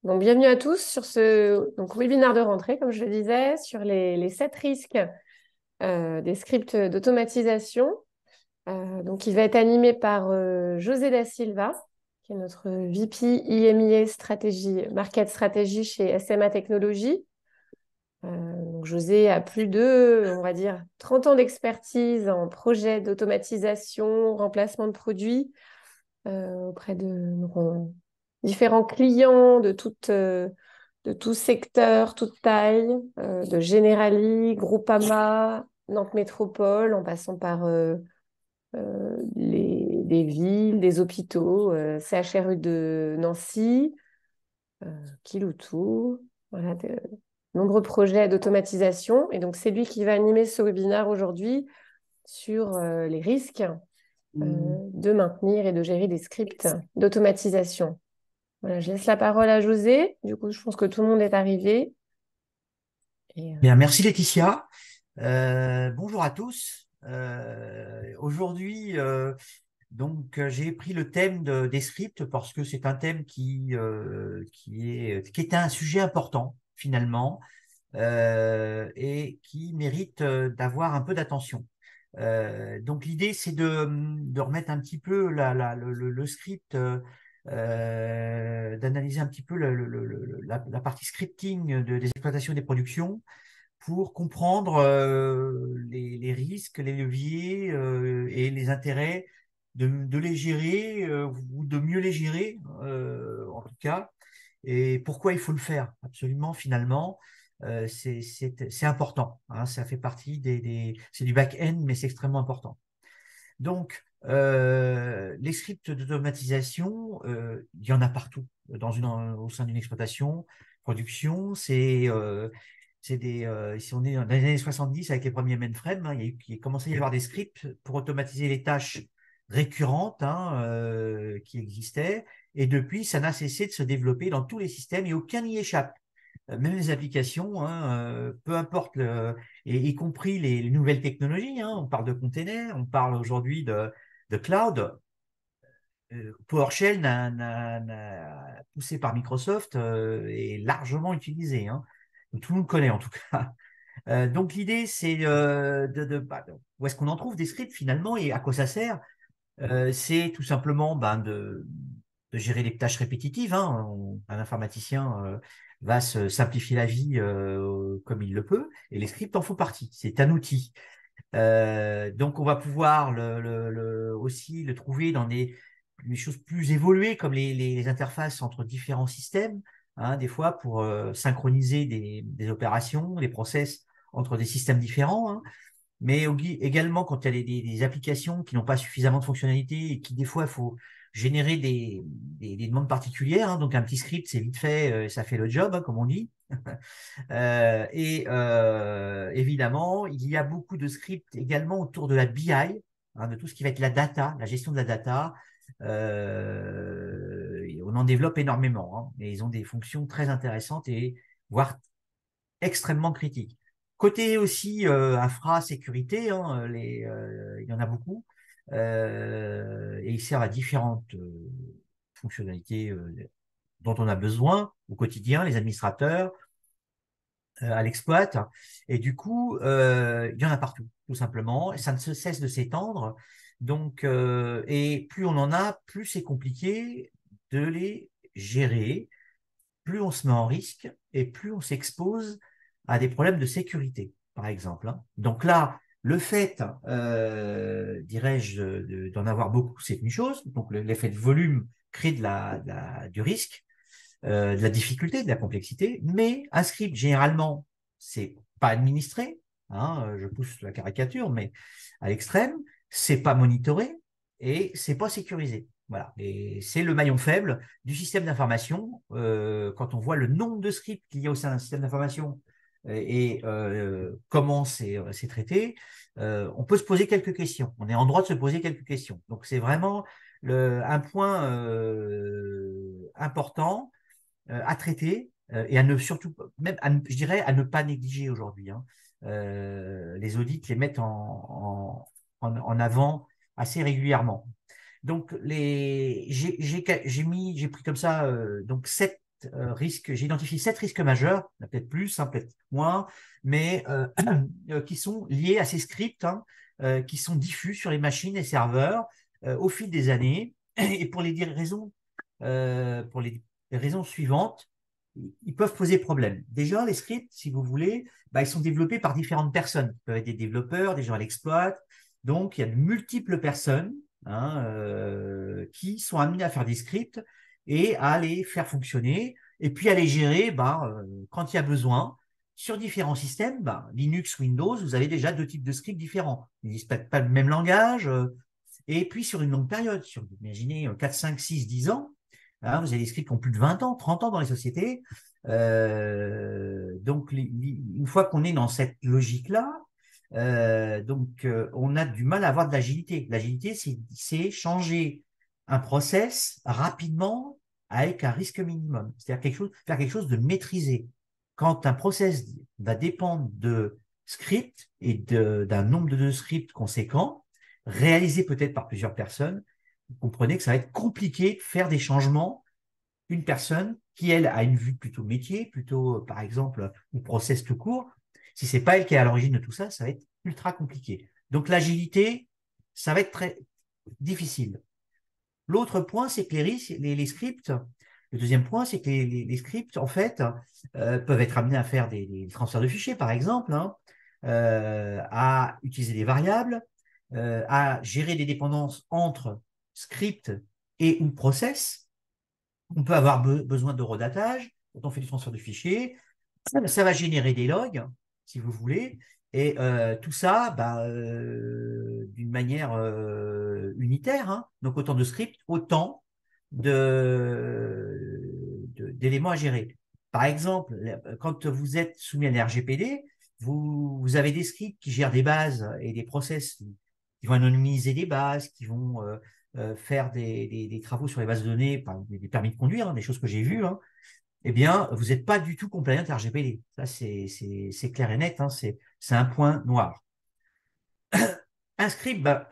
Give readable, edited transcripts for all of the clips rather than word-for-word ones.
Donc, bienvenue à tous sur ce webinaire de rentrée, comme je le disais, sur les 7 risques des scripts d'automatisation. Il va être animé par José da Silva, qui est notre VP IMIA Stratégie, Market Stratégie chez SMA Technologies. José a plus de, on va dire, 30 ans d'expertise en projet d'automatisation, remplacement de produits auprès de différents clients de tout secteur, toute taille, de Generali, Groupama, Nantes Métropole, en passant par des villes, des hôpitaux, CHRU de Nancy, Kiloutou, voilà, de nombreux projets d'automatisation. Et donc, c'est lui qui va animer ce webinaire aujourd'hui sur les risques de maintenir et de gérer des scripts d'automatisation. Voilà, je laisse la parole à José. Du coup, je pense que tout le monde est arrivé. Et, Bien, merci Laetitia. Bonjour à tous. Aujourd'hui, j'ai pris le thème des scripts parce que c'est un thème qui est un sujet important finalement et qui mérite d'avoir un peu d'attention. Donc l'idée, c'est de remettre un petit peu le script, d'analyser un petit peu la partie scripting des exploitations et des productions pour comprendre les risques, les leviers et les intérêts de les gérer ou de mieux les gérer, en tout cas, et pourquoi il faut le faire absolument finalement. C'est important, hein, ça fait partie c'est du back-end, mais c'est extrêmement important. Donc, les scripts d'automatisation, il y en a partout au sein d'une exploitation, production. Si on est dans les années 70 avec les premiers mainframes, hein, il a commencé à y avoir des scripts pour automatiser les tâches récurrentes, hein, qui existaient. Et depuis, ça n'a cessé de se développer dans tous les systèmes et aucun n'y échappe. Même les applications, hein, peu importe, y compris les nouvelles technologies, hein, on parle de containers, on parle aujourd'hui de cloud. PowerShell, poussé par Microsoft, est largement utilisé, hein. Tout le monde connaît en tout cas. Donc l'idée, c'est où est-ce qu'on en trouve des scripts finalement et à quoi ça sert. C'est tout simplement de gérer les tâches répétitives, hein. Un informaticien va se simplifier la vie comme il le peut, et les scripts en font partie. C'est un outil. Donc on va pouvoir aussi le trouver dans des choses plus évoluées, comme les interfaces entre différents systèmes, hein, des fois pour synchroniser des opérations, des process entre des systèmes différents, hein. Mais également quand il y a des applications qui n'ont pas suffisamment de fonctionnalités et qui des fois il faut générer des demandes particulières, hein. Donc un petit script, c'est vite fait, ça fait le job, hein, comme on dit. Évidemment, il y a beaucoup de scripts également autour de la BI, hein, de tout ce qui va être la data, la gestion de la data. On en développe énormément, hein, et ils ont des fonctions très intéressantes et voire extrêmement critiques. Côté aussi infra sécurité, hein, il y en a beaucoup, et ils servent à différentes fonctionnalités dont on a besoin au quotidien, les administrateurs, à l'exploit. Et du coup, il y en a partout, tout simplement. Et ça ne se cesse de s'étendre. Donc, et plus on en a, plus c'est compliqué de les gérer, plus on se met en risque et plus on s'expose à des problèmes de sécurité, par exemple, hein. Donc là, le fait, dirais-je, d'en avoir beaucoup, c'est une chose. Donc l'effet de volume crée du risque, de la difficulté, de la complexité, mais un script, généralement, c'est pas administré, hein, je pousse la caricature, mais à l'extrême, c'est pas monitoré et c'est pas sécurisé. Voilà. Et c'est le maillon faible du système d'information. Quand on voit le nombre de scripts qu'il y a au sein d'un système d'information comment c'est traité, on peut se poser quelques questions. On est en droit de se poser quelques questions. Donc c'est vraiment un point important à traiter et à ne surtout, même je dirais, à ne pas négliger aujourd'hui, hein. Les audits les mettent en avant assez régulièrement. Donc, j'ai pris comme ça donc sept j'ai identifié 7 risques majeurs, il y en a peut-être plus, hein, peut-être moins, mais qui sont liés à ces scripts, hein, qui sont diffus sur les machines et serveurs au fil des années. Et pour les raisons suivantes, ils peuvent poser problème. Déjà, les scripts, si vous voulez, bah, ils sont développés par différentes personnes. Ils peuvent être des développeurs, des gens à l'exploit. Donc, il y a de multiples personnes, hein, qui sont amenées à faire des scripts et à les faire fonctionner et puis à les gérer bah, quand il y a besoin. Sur différents systèmes, bah, Linux, Windows, vous avez déjà 2 types de scripts différents. Ils n'utilisent pas le même langage. Et puis sur une longue période, imaginez 4, 5, 6, 10 ans, hein, vous avez des scripts qui ont plus de 20 ans, 30 ans dans les sociétés. Donc, une fois qu'on est dans cette logique-là, on a du mal à avoir de l'agilité. L'agilité, c'est changer un process rapidement avec un risque minimum. C'est-à-dire faire quelque chose de maîtrisé. Quand un process va dépendre de scripts et d'un nombre de scripts conséquent, réalisé peut-être par plusieurs personnes, vous comprenez que ça va être compliqué de faire des changements. Une personne qui, elle, a une vue plutôt métier, plutôt, par exemple, ou process tout court, si c'est pas elle qui est à l'origine de tout ça, ça va être ultra compliqué. Donc l'agilité, ça va être très difficile. L'autre point, c'est que les scripts, le deuxième point, c'est que les scripts, en fait, peuvent être amenés à faire des transferts de fichiers, par exemple, hein, à utiliser des variables, à gérer des dépendances entre script et ou process. On peut avoir besoin de redatage quand on fait du transfert de fichiers. Ça va générer des logs, si vous voulez. Et tout ça, bah, d'une manière unitaire. Hein. Donc, autant de scripts, autant d'éléments à gérer. Par exemple, quand vous êtes soumis à l'RGPD, vous avez des scripts qui gèrent des bases et des process qui vont anonymiser des bases, qui vont faire des travaux sur les bases de données, par exemple, des permis de conduire, hein, des choses que j'ai vues, hein, eh bien, vous n'êtes pas du tout compliant à RGPD. Ça, c'est clair et net, hein, c'est un point noir. Un script, bah,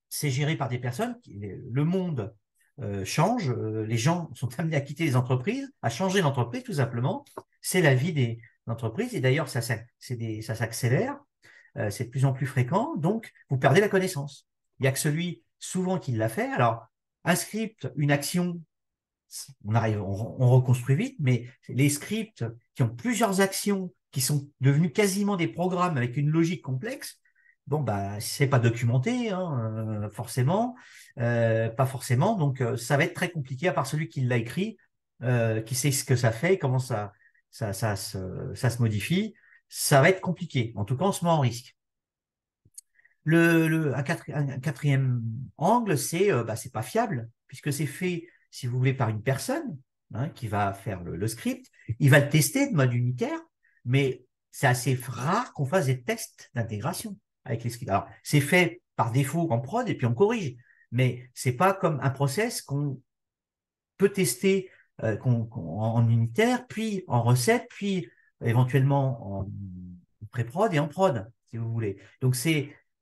c'est géré par des personnes. Le monde change, les gens sont amenés à quitter les entreprises, à changer d'entreprise tout simplement. C'est la vie des entreprises et d'ailleurs, ça s'accélère, c'est de plus en plus fréquent, donc vous perdez la connaissance. Il n'y a que celui souvent qui l'a fait. Alors, un script, une action, on reconstruit vite, mais les scripts qui ont plusieurs actions, qui sont devenus quasiment des programmes avec une logique complexe, bon, bah, c'est pas documenté, hein, forcément, pas forcément, donc ça va être très compliqué, à part celui qui l'a écrit, qui sait ce que ça fait, comment ça se modifie, ça va être compliqué. En tout cas, on se met en risque. Un quatrième angle, c'est pas fiable, puisque c'est fait, si vous voulez, par une personne, hein, qui va faire le script. Il va le tester de mode unitaire, mais c'est assez rare qu'on fasse des tests d'intégration avec les scripts. Alors, c'est fait par défaut en prod et puis on corrige, mais c'est pas comme un process qu'on peut tester en unitaire, puis en recette, puis éventuellement en pré-prod et en prod, si vous voulez. Donc,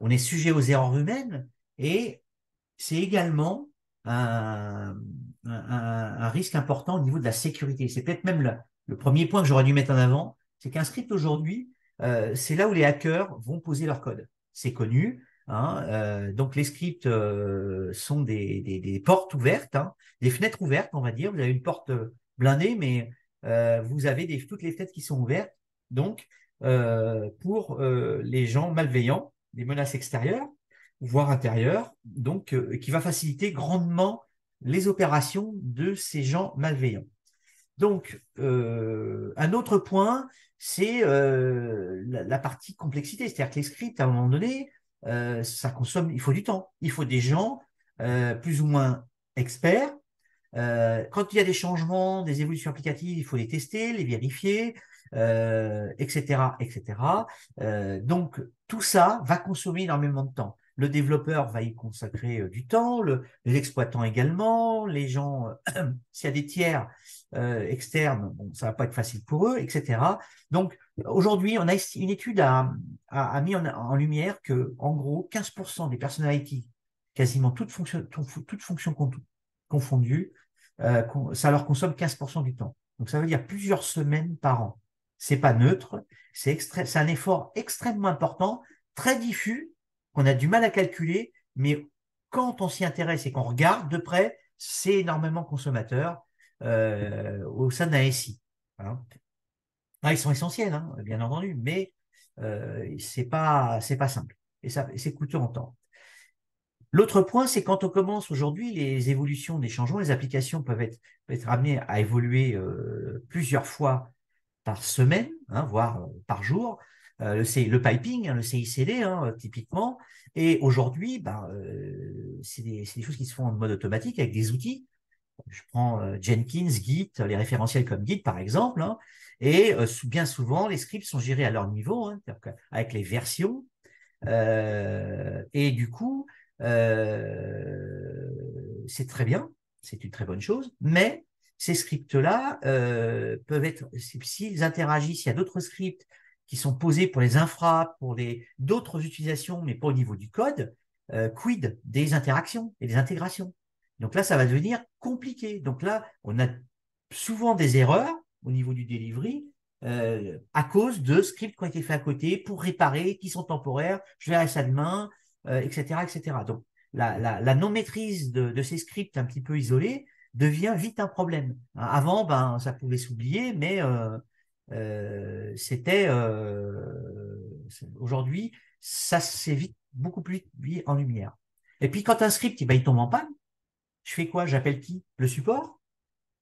on est sujet aux erreurs humaines et c'est également un risque important au niveau de la sécurité. C'est peut-être même le premier point que j'aurais dû mettre en avant, c'est qu'un script aujourd'hui, c'est là où les hackers vont poser leur code. C'est connu. Hein, donc les scripts sont des portes ouvertes, hein, des fenêtres ouvertes, on va dire. Vous avez une porte blindée, mais vous avez toutes les fenêtres qui sont ouvertes. Donc, pour les gens malveillants, des menaces extérieures, voire intérieures, donc qui va faciliter grandement les opérations de ces gens malveillants. Donc, un autre point, c'est la partie complexité. C'est-à-dire que les scripts, à un moment donné, ça consomme, il faut du temps. Il faut des gens plus ou moins experts. Quand il y a des changements, des évolutions applicatives, il faut les tester, les vérifier, etc., etc. Donc, tout ça va consommer énormément de temps. Le développeur va y consacrer du temps, les exploitants également, les gens, s'il y a des tiers externes, bon, ça va pas être facile pour eux, etc. Donc, aujourd'hui, on a une étude a mis en lumière que, en gros, 15% des personnes IT, quasiment toutes fonctions confondues, ça leur consomme 15% du temps. Donc, ça veut dire plusieurs semaines par an. C'est pas neutre, c'est un effort extrêmement important, très diffus, qu'on a du mal à calculer, mais quand on s'y intéresse et qu'on regarde de près, c'est énormément consommateur au sein d'un SI. Hein. Ah, ils sont essentiels, hein, bien entendu, mais c'est pas simple et c'est coûteux en temps. L'autre point, c'est quand on commence aujourd'hui, les évolutions des changements, les applications peuvent être amenées à évoluer plusieurs fois par semaine, hein, voire par jour. Le piping, hein, le CICD, hein, typiquement. Et aujourd'hui, ben, c'est des choses qui se font en mode automatique avec des outils. Je prends Jenkins, Git, les référentiels comme Git, par exemple. Hein, et bien souvent, les scripts sont gérés à leur niveau, hein, avec les versions. Et du coup, c'est très bien, c'est une très bonne chose, mais ces scripts-là peuvent être, s'ils interagissent, il y a d'autres scripts qui sont posés pour les infras, pour d'autres utilisations, mais pas au niveau du code, quid des interactions et des intégrations. Donc là, ça va devenir compliqué. Donc là, on a souvent des erreurs au niveau du delivery à cause de scripts qui ont été faits à côté pour réparer, qui sont temporaires, je verrai ça demain, etc., etc. Donc, la non-maîtrise de ces scripts un petit peu isolés devient vite un problème. Avant, ben, ça pouvait s'oublier, mais aujourd'hui, ça s'est vite, beaucoup plus vite en lumière. Et puis, quand un script, ben, il tombe en panne, je fais quoi? J'appelle qui? Le support?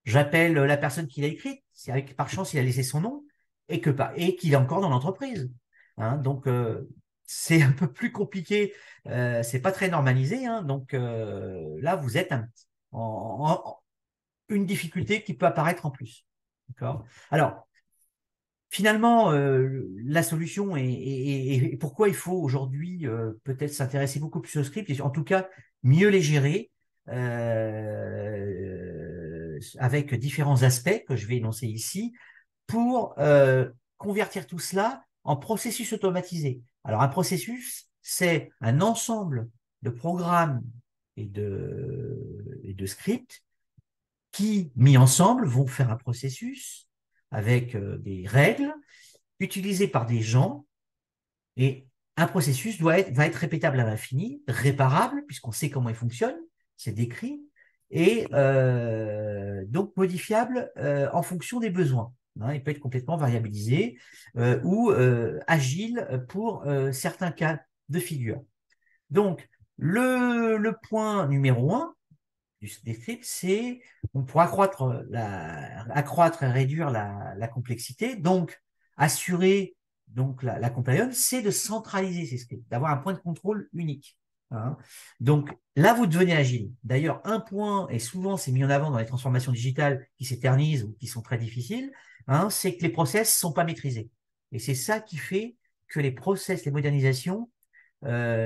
J'appelle la personne qui l'a écrite, si avec par chance il a laissé son nom et qu'il est encore dans l'entreprise. Hein, donc c'est un peu plus compliqué, c'est pas très normalisé. Hein, donc là vous êtes une difficulté qui peut apparaître en plus. D'accord. Alors finalement la solution et pourquoi il faut aujourd'hui peut-être s'intéresser beaucoup plus aux scripts et en tout cas mieux les gérer. Avec différents aspects que je vais énoncer ici, pour convertir tout cela en processus automatisé. Alors, un processus, c'est un ensemble de programmes et de scripts qui, mis ensemble, vont faire un processus avec des règles utilisées par des gens. Et un processus va être répétable à l'infini, réparable, puisqu'on sait comment il fonctionne, c'est décrit, et donc modifiable en fonction des besoins. Hein, il peut être complètement variabilisé ou agile pour certains cas de figure. Donc, le point numéro un des scripts, c'est pour accroître et réduire la complexité, donc assurer donc la compliance, c'est de centraliser ces scripts, d'avoir un point de contrôle unique. Hein. Donc là, vous devenez agile. D'ailleurs, un point, et souvent c'est mis en avant dans les transformations digitales qui s'éternisent ou qui sont très difficiles, hein, c'est que les process ne sont pas maîtrisés. Et c'est ça qui fait que les process, les modernisations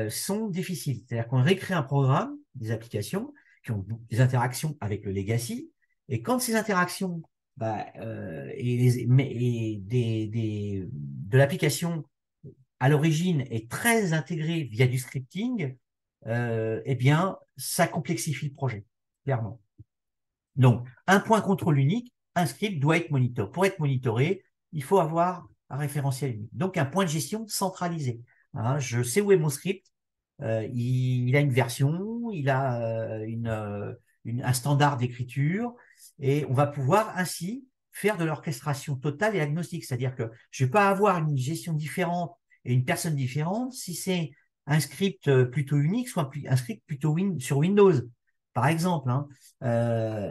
sont difficiles. C'est-à-dire qu'on récrée un programme, des applications, qui ont des interactions avec le legacy, et quand ces interactions bah, de l'application à l'origine est très intégrée via du scripting, eh bien, ça complexifie le projet, clairement. Donc, un point contrôle unique, un script doit être monitoré. Pour être monitoré, il faut avoir un référentiel unique. Donc, un point de gestion centralisé. Hein, je sais où est mon script, il a une version, il a un standard d'écriture, et on va pouvoir ainsi faire de l'orchestration totale et agnostique. C'est-à-dire que je ne vais pas avoir une gestion différente et une personne différente si c'est un script plutôt Unix ou un script plutôt sur Windows, par exemple. Hein.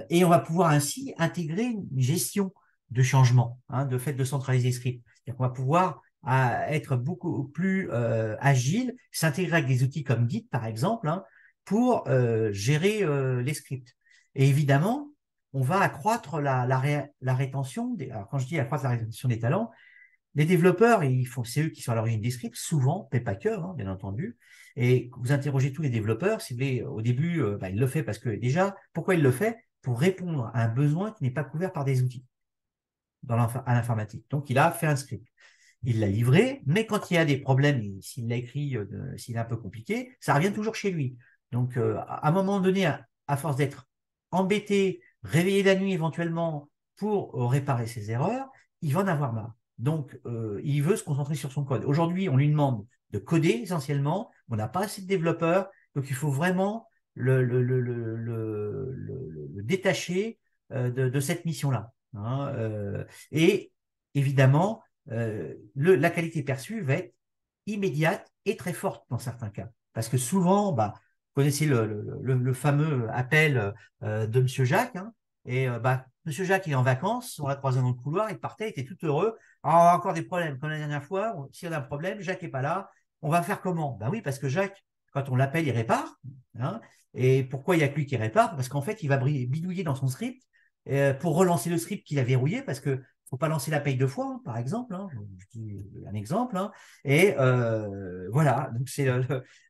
Et on va pouvoir ainsi intégrer une gestion de changement, hein, de fait de centraliser les scripts. C'est-à-dire qu'on va pouvoir être beaucoup plus agile, s'intégrer avec des outils comme Git, par exemple, hein, pour gérer les scripts. Et évidemment, on va accroître la rétention. Alors, quand je dis accroître la rétention des talents, les développeurs, c'est eux qui sont à l'origine des scripts, souvent, mais pas que, hein, bien entendu. Et vous interrogez tous les développeurs, si vous voulez, au début, bah, il le fait parce que déjà, pourquoi il le fait? Pour répondre à un besoin qui n'est pas couvert par des outils à l'informatique. Donc, il a fait un script. Il l'a livré, mais quand il y a des problèmes, s'il l'a écrit, s'il est un peu compliqué, ça revient toujours chez lui. Donc, à un moment donné, à force d'être embêté réveiller la nuit éventuellement pour réparer ses erreurs, il va en avoir marre. Donc, il veut se concentrer sur son code. Aujourd'hui, on lui demande de coder essentiellement. On n'a pas assez de développeurs, donc il faut vraiment le détacher de cette mission-là, hein. Et évidemment, la qualité perçue va être immédiate et très forte dans certains cas. Parce que souvent, bah, vous connaissez le fameux appel de Monsieur Jacques, hein, et bah, Monsieur Jacques, il est en vacances, on l'a croisé dans le couloir, il partait, il était tout heureux. Ah, on a encore des problèmes, comme la dernière fois, si on a un problème, Jacques n'est pas là, on va faire comment? Ben oui, parce que Jacques, quand on l'appelle, il répare, hein. Et pourquoi il n'y a que lui qui répare? Parce qu'en fait, il va bidouiller dans son script pour relancer le script qu'il a verrouillé, parce que faut pas lancer la paye deux fois, hein, par exemple, hein. Je dis un exemple, hein. Et voilà, donc c'est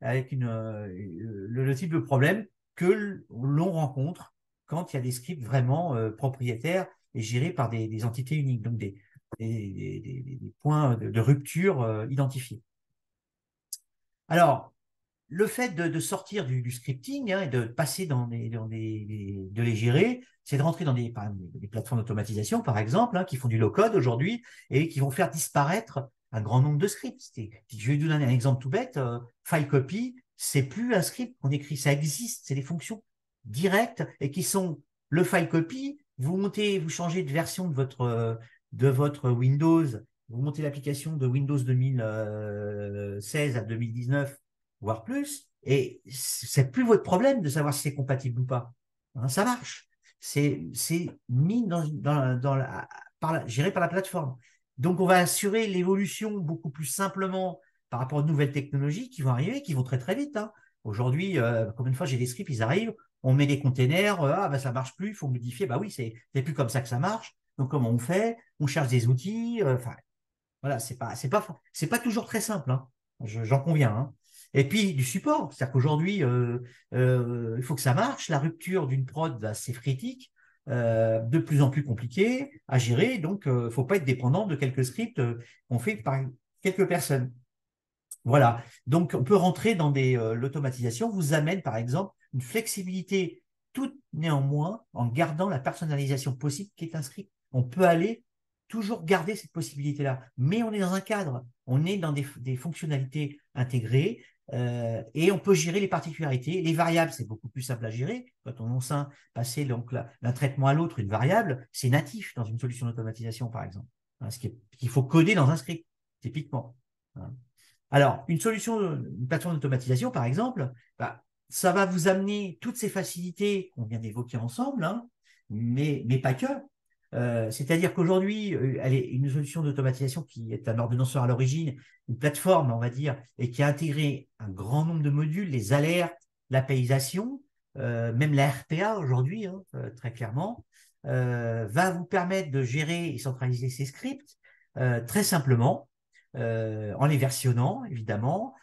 avec le type de problème que l'on rencontre quand il y a des scripts vraiment propriétaires et gérés par des entités uniques, donc des points de rupture identifiés. Alors, le fait de sortir du scripting, hein, et de passer de les gérer, c'est de rentrer dans des plateformes d'automatisation, par exemple, hein, qui font du low-code aujourd'hui et qui vont faire disparaître un grand nombre de scripts. Je vais vous donner un exemple tout bête. File copy, c'est plus un script qu'on écrit, ça existe, c'est des fonctions directes et qui sont le file copy. Vous changez de version de votre Windows, vous montez l'application de Windows 2016 à 2019 voire plus, et c'est plus votre problème de savoir si c'est compatible ou pas. Hein, ça marche. C'est mis géré par la plateforme. Donc, on va assurer l'évolution beaucoup plus simplement par rapport aux nouvelles technologies qui vont arriver, qui vont très très vite, hein. Aujourd'hui, combien de fois j'ai des scripts, ils arrivent, on met des containers, ah ben ça marche plus, il faut modifier, bah oui, c'est plus comme ça que ça marche. Donc comment on fait? On cherche des outils, enfin voilà, c'est pas toujours très simple, hein. J'en conviens, hein. Et puis du support, c'est-à-dire qu'aujourd'hui, il faut que ça marche. La rupture d'une prod, bah, c'est critique, de plus en plus compliqué à gérer. Donc, il ne faut pas être dépendant de quelques scripts qu'on fait par quelques personnes. Voilà. Donc, on peut rentrer dans l'automatisation vous amène, par exemple, une flexibilité tout néanmoins en gardant la personnalisation possible qui est un script. On peut aller toujours garder cette possibilité-là, mais on est dans un cadre, on est dans des fonctionnalités intégrées et on peut gérer les particularités. Les variables, c'est beaucoup plus simple à gérer. Quand on sait passer donc d'un traitement à l'autre, une variable, c'est natif dans une solution d'automatisation, par exemple. Hein, qu'il faut coder dans un script, typiquement. Hein. Alors, une plateforme d'automatisation, par exemple, bah, ça va vous amener toutes ces facilités qu'on vient d'évoquer ensemble, hein, mais pas que. C'est-à-dire qu'aujourd'hui, elle est une solution d'automatisation qui est un ordonnanceur à l'origine, une plateforme, on va dire, et qui a intégré un grand nombre de modules, les alertes, l'APIisation, même la RPA aujourd'hui, hein, très clairement, va vous permettre de gérer et centraliser ces scripts très simplement en les versionnant, évidemment,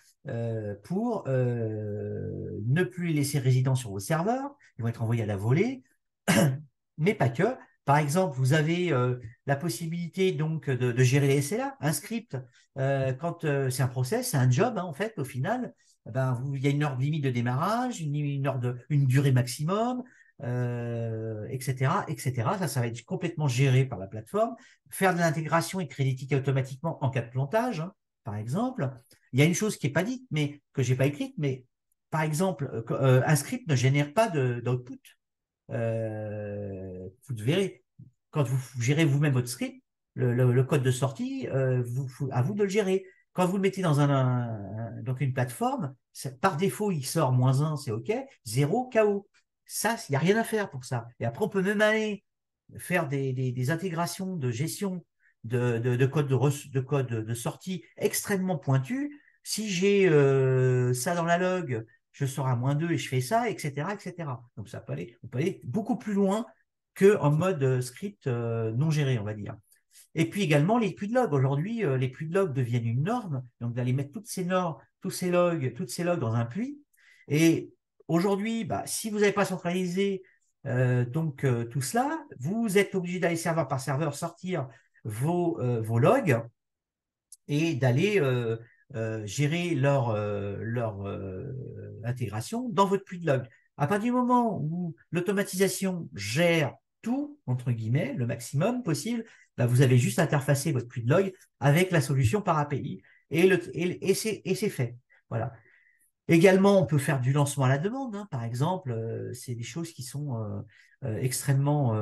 pour ne plus les laisser résidents sur vos serveurs. Ils vont être envoyés à la volée, mais pas que. Par exemple, vous avez la possibilité donc de gérer les SLA, un script, quand c'est un process, c'est un job, hein, en fait, au final, ben, il y a une heure limite de démarrage, une durée maximum, etc., etc. Ça va être complètement géré par la plateforme. Faire de l'intégration et créer des tickets automatiquement en cas de plantage, hein, par exemple. Il y a une chose qui n'est pas dite, mais que je n'ai pas écrite, mais par exemple, un script ne génère pas d'output. Vous verrez, quand vous gérez vous-même votre script, le code de sortie, à vous de le gérer. Quand vous le mettez dans donc une plateforme, par défaut, il sort -1, c'est OK, 0, KO. Ça, il n'y a rien à faire pour ça. Et après, on peut même aller faire des intégrations de gestion de code de sortie extrêmement pointues. Si j'ai ça dans la log, je sors à -2 et je fais ça, etc., etc. Donc on peut aller beaucoup plus loin qu'en mode script non géré, on va dire. Et puis également les puits de log. Aujourd'hui, les puits de log deviennent une norme, donc d'aller mettre toutes ces normes, tous ces logs dans un puits. Et aujourd'hui, bah, si vous n'avez pas centralisé tout cela, vous êtes obligé d'aller serveur par serveur sortir vos logs et d'aller gérer leur intégration dans votre puits de log. À partir du moment où l'automatisation gère tout, entre guillemets, le maximum possible, bah, vous avez juste interfacé votre puits de log avec la solution par API et c'est fait. Voilà. Également, on peut faire du lancement à la demande, hein, par exemple. C'est des choses qui sont extrêmement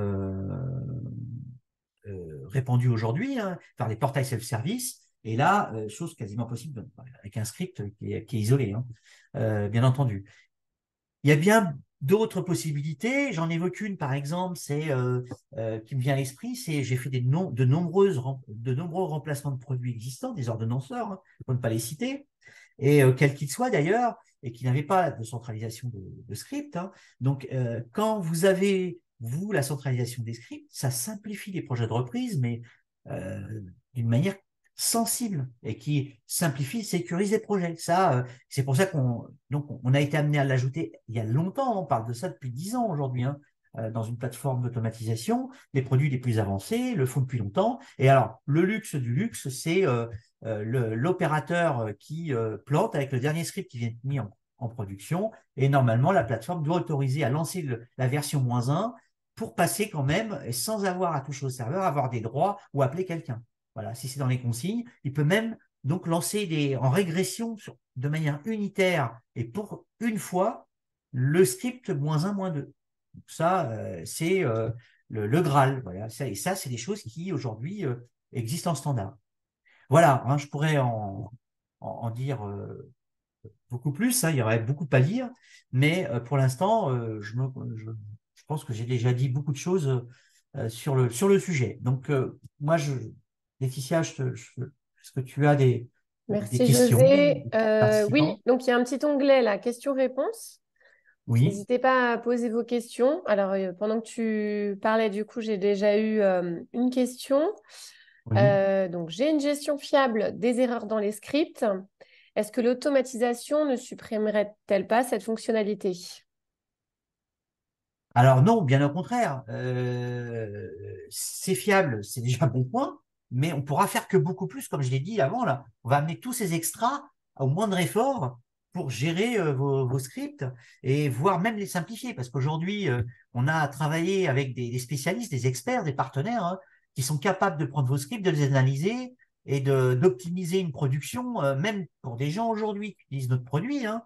répandues aujourd'hui, hein, par les portails self-service. Et là, chose quasiment possible avec un script qui est isolé, hein, bien entendu. Il y a bien d'autres possibilités. J'en évoque une, par exemple, c'est qui me vient à l'esprit, c'est j'ai fait de nombreux remplacements de produits existants, des ordonnanceurs, hein, pour ne pas les citer, et quels qu'ils soient d'ailleurs, et qui n'avaient pas de centralisation de script, hein. Donc, quand vous avez, vous, la centralisation des scripts, ça simplifie les projets de reprise, mais d'une manière sensible et qui simplifie, sécurise les projets. Ça, c'est pour ça qu'on a été amené à l'ajouter il y a longtemps. On parle de ça depuis 10 ans aujourd'hui, hein, dans une plateforme d'automatisation. Les produits les plus avancés le font depuis longtemps. Et alors, le luxe du luxe, c'est l'opérateur qui plante avec le dernier script qui vient être mis en production. Et normalement, la plateforme doit autoriser à lancer la version -1 pour passer quand même, et sans avoir à toucher au serveur, avoir des droits ou appeler quelqu'un. Voilà, si c'est dans les consignes, il peut même donc lancer en régression de manière unitaire et pour une fois le script -1, -2. Donc ça, c'est le Graal. Voilà, et ça, c'est des choses qui aujourd'hui existent en standard. Voilà, hein, je pourrais en dire beaucoup plus, hein, il y aurait beaucoup à dire, mais pour l'instant, je pense que j'ai déjà dit beaucoup de choses sur le sujet. Donc, moi, Laetitia, est-ce que tu as des Merci questions, José. Oui, participants? donc il y a un petit onglet là, questions-réponses. Donc Oui, n'hésitez pas à poser vos questions. Alors pendant que tu parlais, du coup, j'ai déjà eu une question. oui. Donc j'ai une gestion fiable des erreurs dans les scripts. Est-ce que l'automatisation ne supprimerait-elle pas cette fonctionnalité? Alors non, bien au contraire. C'est fiable, c'est déjà un bon point, mais on pourra faire que beaucoup plus, comme je l'ai dit avant, là. On va amener tous ces extras au moindre effort pour gérer vos scripts et voire même les simplifier. Parce qu'aujourd'hui, on a travaillé avec des spécialistes, des experts, des partenaires, hein, qui sont capables de prendre vos scripts, de les analyser et d'optimiser une production, même pour des gens aujourd'hui qui utilisent notre produit, hein.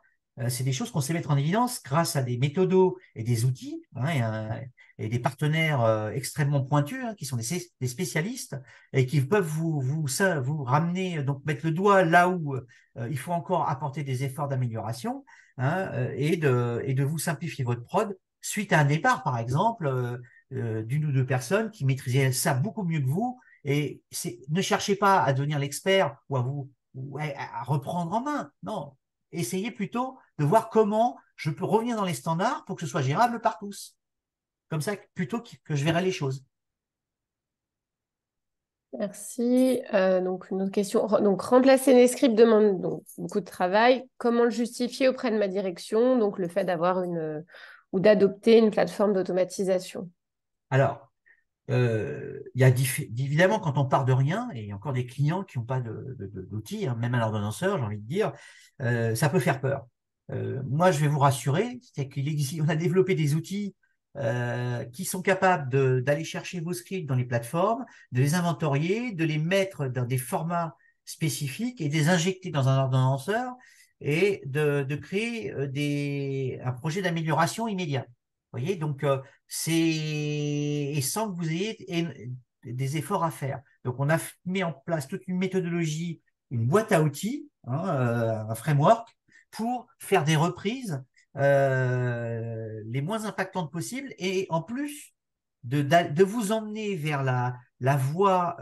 C'est des choses qu'on sait mettre en évidence grâce à des méthodos et des outils, hein, et des partenaires extrêmement pointus, hein, qui sont des spécialistes et qui peuvent vous ramener, donc mettre le doigt là où il faut encore apporter des efforts d'amélioration, hein, et de vous simplifier votre prod suite à un départ, par exemple, d'une ou deux personnes qui maîtrisaient ça beaucoup mieux que vous. Et ne cherchez pas à devenir l'expert ou à reprendre en main. Non, essayez plutôt de voir comment je peux revenir dans les standards pour que ce soit gérable par tous. Comme ça, plutôt que je verrai les choses. Merci. Donc, une autre question. Donc, remplacer les scripts demande donc beaucoup de travail. Comment le justifier auprès de ma direction? Donc, le fait d'avoir ou d'adopter une plateforme d'automatisation. Alors, il y a évidemment, quand on part de rien, et il y a encore des clients qui n'ont pas d'outils, hein, même un ordonnanceur, j'ai envie de dire, ça peut faire peur. Moi, je vais vous rassurer, c'est on a développé des outils qui sont capables d'aller chercher vos scripts dans les plateformes, de les inventorier, de les mettre dans des formats spécifiques et de les injecter dans un ordonnanceur et de créer un projet d'amélioration immédiat. Vous voyez, donc et sans que vous ayez des efforts à faire. Donc, on a mis en place toute une méthodologie, une boîte à outils, hein, un framework pour faire des reprises les moins impactantes possibles et en plus de vous emmener vers la voie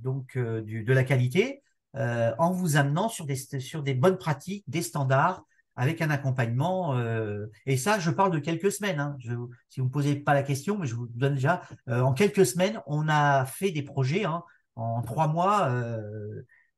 de la qualité en vous amenant sur des bonnes pratiques, des standards avec un accompagnement. Et ça, je parle de quelques semaines, hein. Si vous ne me posez pas la question, mais je vous donne déjà, en quelques semaines, on a fait des projets, hein, en 3 mois,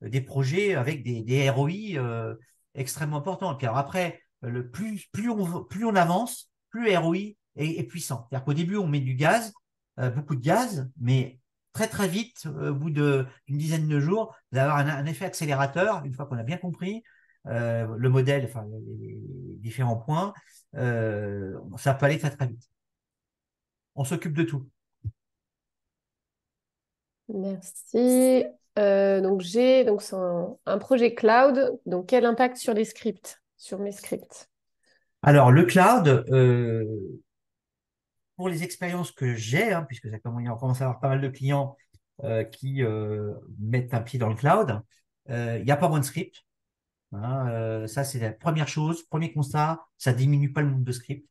des projets avec des ROI extrêmement importants. Et puis alors après, plus on avance, plus le ROI est puissant. C'est-à-dire qu'au début, on met du gaz, beaucoup de gaz, mais très très vite, au bout d'une dizaine de jours, vous allez avoir un effet accélérateur, une fois qu'on a bien compris le modèle, enfin les différents points, ça peut aller très très vite. on s'occupe de tout. Merci. Donc c'est un projet cloud. Donc quel impact sur les scripts, sur mes scripts? Alors, le cloud, pour les expériences que j'ai, hein, puisque on commence à avoir pas mal de clients qui mettent un pied dans le cloud, il n'y a pas moins de scripts. Hein, ça, c'est la première chose. Premier constat, ça diminue pas le nombre de scripts.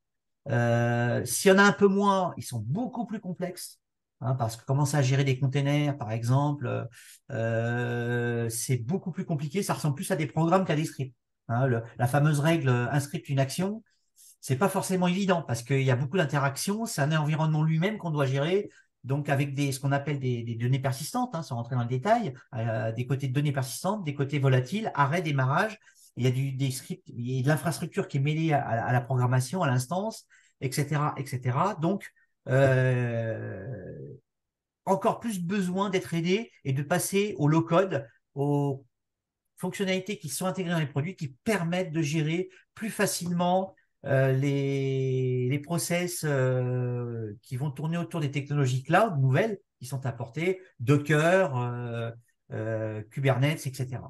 S'il y en a un peu moins, ils sont beaucoup plus complexes. Hein, parce que commencer à gérer des containers, par exemple, c'est beaucoup plus compliqué. Ça ressemble plus à des programmes qu'à des scripts. Hein, la fameuse règle un script, une action, c'est pas forcément évident parce qu'il y a beaucoup d'interactions. C'est un environnement lui-même qu'on doit gérer. Donc, avec ce qu'on appelle des données persistantes, hein, sans rentrer dans le détail, des côtés de données persistantes, des côtés volatiles, arrêt, démarrage. Il y a des scripts, il y a de l'infrastructure qui est mêlée à la programmation, à l'instance, etc., etc. Donc, encore plus besoin d'être aidé et de passer au low-code, aux fonctionnalités qui sont intégrées dans les produits qui permettent de gérer plus facilement les process qui vont tourner autour des technologies cloud nouvelles qui sont apportées, Docker, Kubernetes, etc.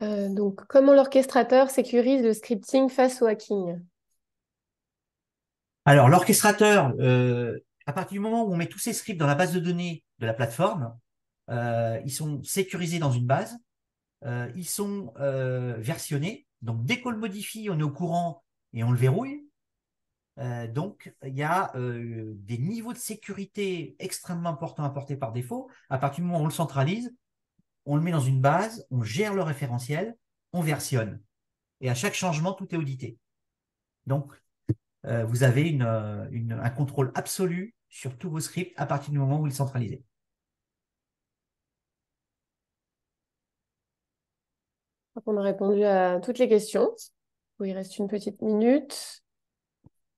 Donc comment l'orchestrateur sécurise le scripting face au hacking? Alors, l'orchestrateur, à partir du moment où on met tous ces scripts dans la base de données de la plateforme, ils sont sécurisés dans une base, ils sont versionnés. Donc, dès qu'on le modifie, on est au courant et on le verrouille. Donc, il y a des niveaux de sécurité extrêmement importants apportés par défaut. À partir du moment où on le centralise, on le met dans une base, on gère le référentiel, on versionne. Et à chaque changement, tout est audité. Donc, vous avez un contrôle absolu sur tous vos scripts à partir du moment où ils sont centralisés. Je crois qu'on a répondu à toutes les questions. Il reste une petite minute.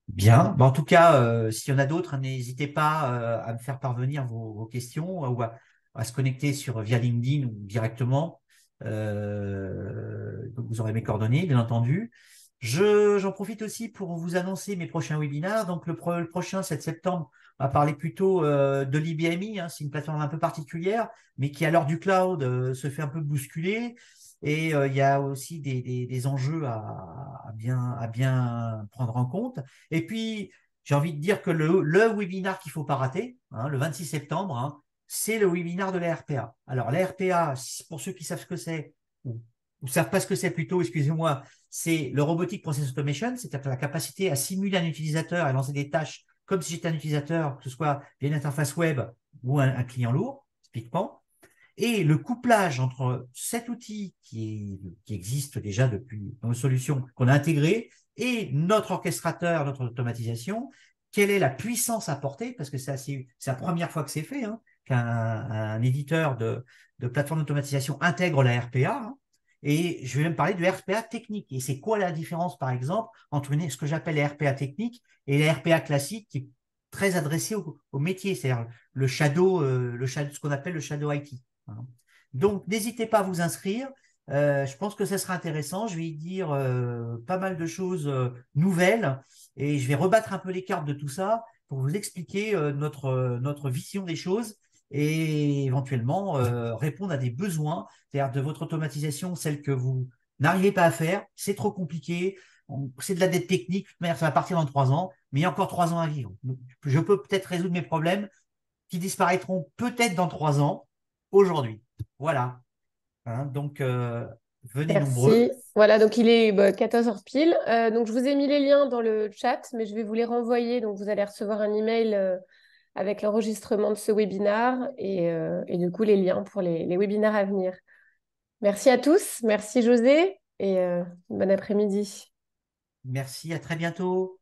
Bien. En tout cas, s'il y en a d'autres, hein, n'hésitez pas à me faire parvenir vos questions ou à se connecter via LinkedIn ou directement. Donc vous aurez mes coordonnées, bien entendu. J'en profite aussi pour vous annoncer mes prochains webinaires. Donc le prochain, 7 septembre, on va parler plutôt de l'IBMI. Hein. C'est une plateforme un peu particulière, mais qui à l'heure du cloud se fait un peu bousculer. Et il y a aussi des enjeux à bien prendre en compte. Et puis, j'ai envie de dire que le webinar qu'il ne faut pas rater, hein, le 26 septembre, hein, c'est le webinar de la RPA. Alors, la RPA, pour ceux qui savent ce que c'est, ou ne savent pas ce que c'est plutôt, excusez-moi, c'est le Robotic Process Automation, c'est-à-dire la capacité à simuler un utilisateur, à lancer des tâches comme si j'étais un utilisateur, que ce soit via une interface web ou un client lourd, typiquement. Et le couplage entre cet outil qui existe déjà depuis dans nos solutions qu'on a intégré et notre orchestrateur, notre automatisation, quelle est la puissance apportée, parce que c'est la première fois que c'est fait, hein, qu'un éditeur de plateforme d'automatisation intègre la RPA. Hein, et je vais même parler de RPA technique. Et c'est quoi la différence, par exemple, entre ce que j'appelle la RPA technique et la RPA classique, qui est très adressée au métier, c'est-à-dire ce qu'on appelle le shadow IT. Hein. Donc, n'hésitez pas à vous inscrire. Je pense que ça sera intéressant. Je vais y dire pas mal de choses nouvelles et je vais rebattre un peu les cartes de tout ça pour vous expliquer notre vision des choses et éventuellement répondre à des besoins, c'est-à-dire de votre automatisation, celle que vous n'arrivez pas à faire, c'est trop compliqué, c'est de la dette technique, mais ça va partir dans 3 ans, mais il y a encore 3 ans à vivre. Je peux peut-être résoudre mes problèmes qui disparaîtront peut-être dans 3 ans aujourd'hui. Voilà. Hein, donc, venez Merci. nombreux. Voilà, donc il est 14h pile. Donc je vous ai mis les liens dans le chat, mais je vais vous les renvoyer. Donc vous allez recevoir un email avec l'enregistrement de ce webinaire et du coup les liens pour les webinaires à venir. Merci à tous. Merci José et bon après-midi. Merci, à très bientôt.